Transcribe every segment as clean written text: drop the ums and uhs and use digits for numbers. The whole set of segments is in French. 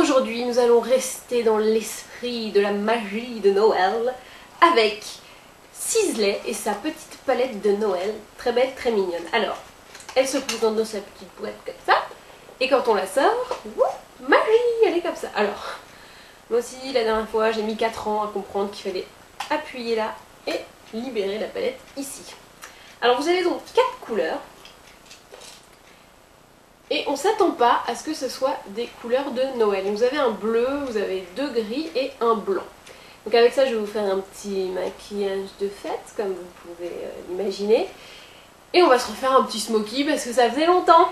Aujourd'hui, nous allons rester dans l'esprit de la magie de Noël avec Sisley et sa petite palette de Noël, très belle, très mignonne. Alors, elle se présente dans sa petite boîte comme ça, et quand on la sort, magie, elle est comme ça. Alors, moi aussi, la dernière fois, j'ai mis 4 ans à comprendre qu'il fallait appuyer là et libérer la palette ici. Alors, vous avez donc 4 couleurs. Et on s'attend pas à ce que ce soit des couleurs de Noël. Vous avez un bleu, vous avez 2 gris et un blanc. Donc avec ça, je vais vous faire un petit maquillage de fête, comme vous pouvez l'imaginer. Et on va se refaire un petit smoky parce que ça faisait longtemps.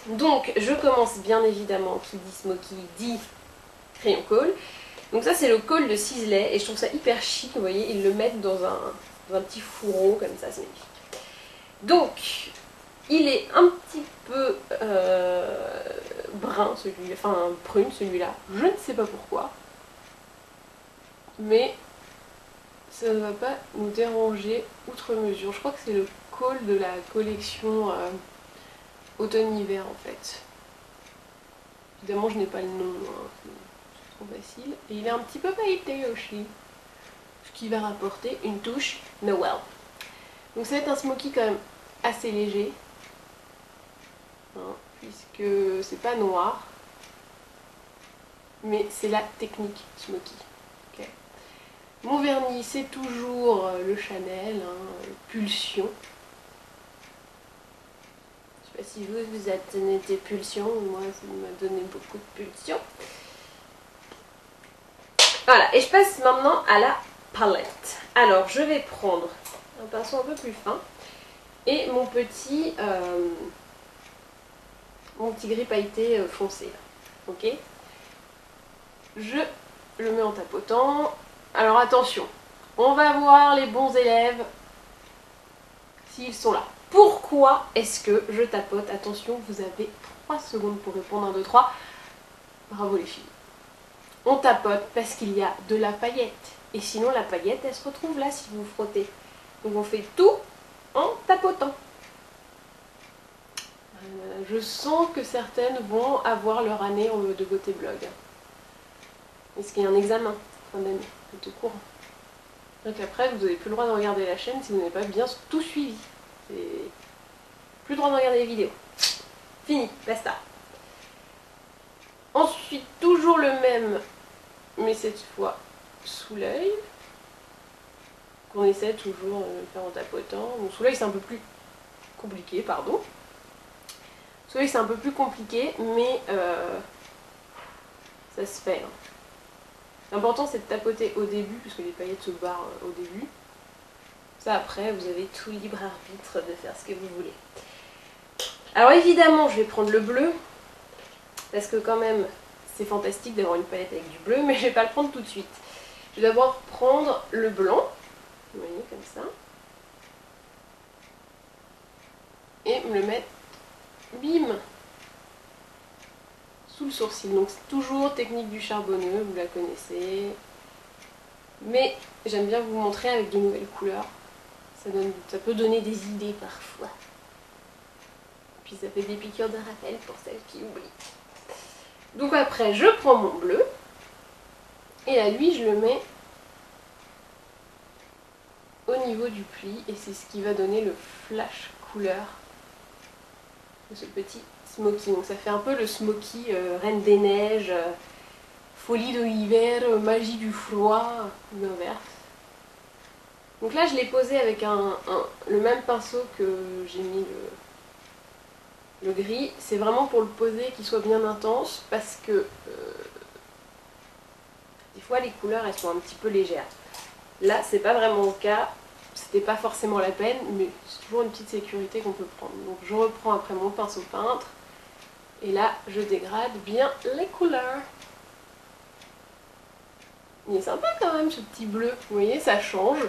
Donc je commence bien évidemment, qui dit smoky dit crayon colle. Donc ça c'est le col de Sisley et je trouve ça hyper chic, vous voyez, ils le mettent dans un petit fourreau comme ça, c'est magnifique. Donc il est un petit peu brun celui-là, enfin prune celui-là, je ne sais pas pourquoi. Mais ça ne va pas nous déranger outre mesure. Je crois que c'est le col de la collection automne-hiver en fait. Évidemment je n'ai pas le nom, hein, c'est trop facile. Et il est un petit peu pailleté aussi, ce qui va rapporter une touche Noël. Donc ça va être un smoky quand même assez léger. Puisque c'est pas noir, mais c'est la technique smoky. Okay. Mon vernis c'est toujours le Chanel, hein, Pulsion. Je sais pas si vous êtes des pulsions, moi ça m'a donné beaucoup de pulsions. Voilà, et je passe maintenant à la palette. Alors je vais prendre un pinceau un peu plus fin et mon petit gris pailleté foncé. Ok, je le mets en tapotant. Alors attention, on va voir les bons élèves s'ils sont là. Pourquoi est-ce que je tapote? Attention, vous avez 3 secondes pour répondre. 1, 2, 3. Bravo les filles. On tapote parce qu'il y a de la paillette. Et sinon la paillette elle se retrouve là si vous frottez. Donc on fait tout en tapotant. Je sens que certaines vont avoir leur année de beauté blog. Est-ce qu'il y a un examen fin d'année de cours? Donc après vous n'avez plus le droit de regarder la chaîne si vous n'avez pas bien tout suivi. Plus le droit de regarder les vidéos. Fini, basta. Ensuite, toujours le même, mais cette fois sous l'œil. Qu'on essaie toujours de faire en tapotant. Bon, sous l'œil c'est un peu plus compliqué, pardon. Sous l'œil c'est un peu plus compliqué, mais ça se fait. Hein. L'important c'est de tapoter au début, puisque les paillettes se barrent au début. Ça après, vous avez tout libre arbitre de faire ce que vous voulez. Alors évidemment, je vais prendre le bleu, parce que quand même, c'est fantastique d'avoir une palette avec du bleu, mais je ne vais pas le prendre tout de suite. Je vais d'abord prendre le blanc, vous voyez, comme ça. Et me le mettre, bim, sous le sourcil. Donc c'est toujours technique du charbonneux, vous la connaissez. Mais j'aime bien vous montrer avec de nouvelles couleurs. Ça peut donner des idées parfois. Puis ça fait des piqûres de rappel pour celles qui oublient. Donc après, je prends mon bleu. Et là, lui, je le mets au niveau du pli. Et c'est ce qui va donner le flash couleur de ce petit smoky. Donc ça fait un peu le smoky Reine des Neiges, folie de l'hiver, magie du froid, ou l'inverse. Donc là je l'ai posé avec le même pinceau que j'ai mis le gris. C'est vraiment pour le poser qu'il soit bien intense parce que des fois les couleurs elles sont un petit peu légères. Là c'est pas vraiment le cas, c'était pas forcément la peine, mais c'est toujours une petite sécurité qu'on peut prendre. Donc je reprends après mon pinceau peintre et là je dégrade bien les couleurs. Il est sympa quand même ce petit bleu, vous voyez, ça change.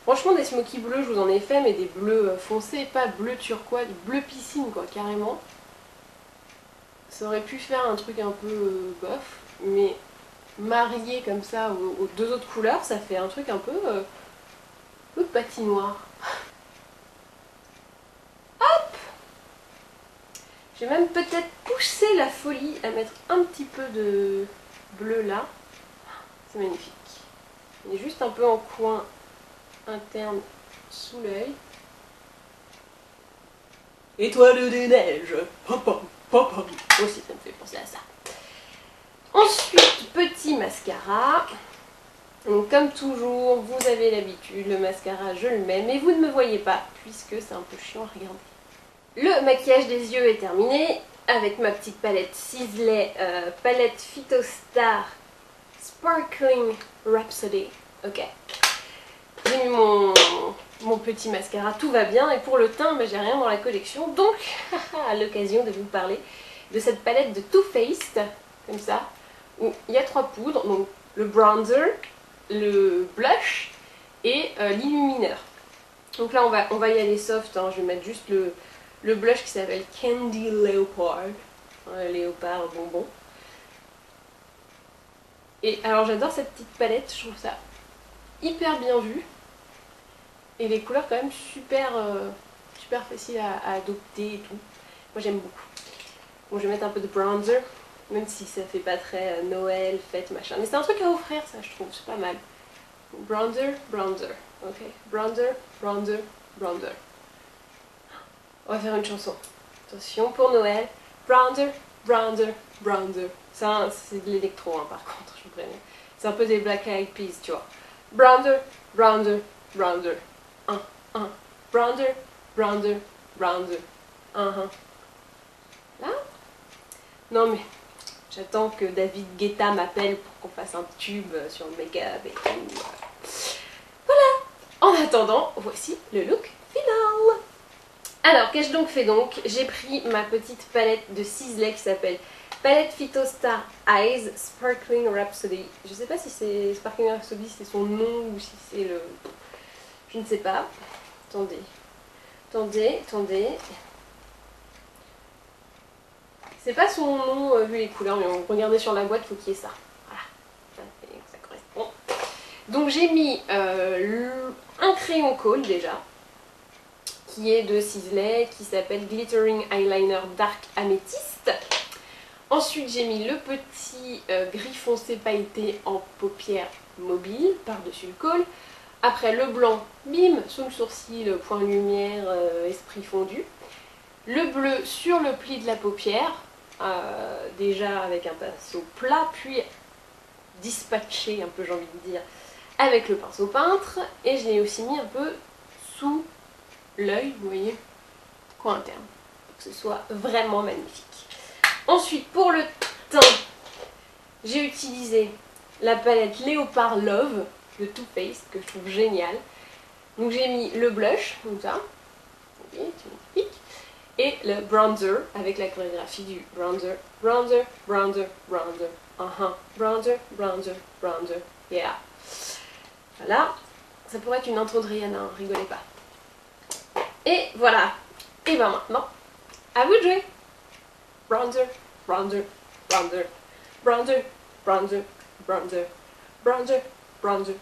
Franchement des smoky bleus je vous en ai fait, mais des bleus foncés, pas bleu turquoise, bleu piscine quoi, carrément. Ça aurait pu faire un truc un peu bof, mais marié comme ça aux 2 autres couleurs, ça fait un truc un peu patinoire. Hop! J'ai même peut-être poussé la folie à mettre un petit peu de bleu là. C'est magnifique. Il est juste un peu en coin interne sous l'œil. Étoile des neiges. Pom pom pom pom. Aussi, ça me fait penser à ça. Ensuite, petit mascara. Donc comme toujours, vous avez l'habitude, le mascara je le mets, mais vous ne me voyez pas puisque c'est un peu chiant à regarder. Le maquillage des yeux est terminé avec ma petite palette Sisley, palette Phytostar Sparkling Rhapsody. Ok. J'ai mis mon petit mascara, tout va bien, et pour le teint, bah, j'ai rien dans la collection, donc à l'occasion de vous parler de cette palette de Too Faced, comme ça, où il y a 3 poudres, donc le bronzer, le blush et l'illumineur. Donc là on va y aller soft, hein. Je vais mettre juste le blush qui s'appelle Candy Leopard, léopard bonbon. Et alors j'adore cette petite palette, je trouve ça hyper bien vu. Et les couleurs quand même super, super faciles à adopter et tout. Moi j'aime beaucoup. Bon, je vais mettre un peu de bronzer, même si ça fait pas très Noël, fête, machin. Mais c'est un truc à offrir ça, je trouve, c'est pas mal. Bronzer, bronzer. Ok, bronzer, bronzer, bronzer. On va faire une chanson. Attention, pour Noël. Bronzer, bronzer, bronzer. Ça, c'est de l'électro, hein, par contre, je vous préviens. C'est un peu des Black Eyed Peas, tu vois. Bronzer, bronzer, bronzer. Bronzer, bronzer, bronzer. Là? Non mais, j'attends que David Guetta m'appelle pour qu'on fasse un tube sur le make-up et tout. Voilà. En attendant, voici le look final. Alors, qu'ai-je donc fait donc? J'ai pris ma petite palette de Sisley qui s'appelle Palette Phytostar Eyes Sparkling Rhapsody. Je sais pas si c'est Sparkling Rhapsody, c'est son nom ou si c'est le... Je ne sais pas. Attendez. Attendez, attendez. C'est pas son nom vu les couleurs, mais regardez sur la boîte, il faut qu'il y ait ça. Voilà. Ça correspond. Donc j'ai mis un crayon Kohl déjà, qui est de Sisley, qui s'appelle Glittering Eyeliner Dark Amethyst. Ensuite j'ai mis le petit gris foncé pailleté en paupières mobile par-dessus le Kohl. Après le blanc, bim, sous le sourcil, point lumière, esprit fondu. Le bleu sur le pli de la paupière, déjà avec un pinceau plat, puis dispatché un peu, j'ai envie de dire, avec le pinceau peintre. Et je l'ai aussi mis un peu sous l'œil, vous voyez, coin interne, pour que ce soit vraiment magnifique. Ensuite, pour le teint, j'ai utilisé la palette Léopard Love de Too Faced, que je trouve géniale. Donc j'ai mis le blush, comme ça, c'est magnifique, et le bronzer, avec la chorégraphie du bronzer, bronzer, bronzer, bronzer, bronzer, bronzer, bronzer, yeah. Voilà, ça pourrait être une intro de Rihanna, hein, rigolez pas. Et voilà, et ben maintenant, à vous de jouer. Bronzer, bronzer, bronzer, bronzer, bronzer, bronzer, bronzer, bronzer.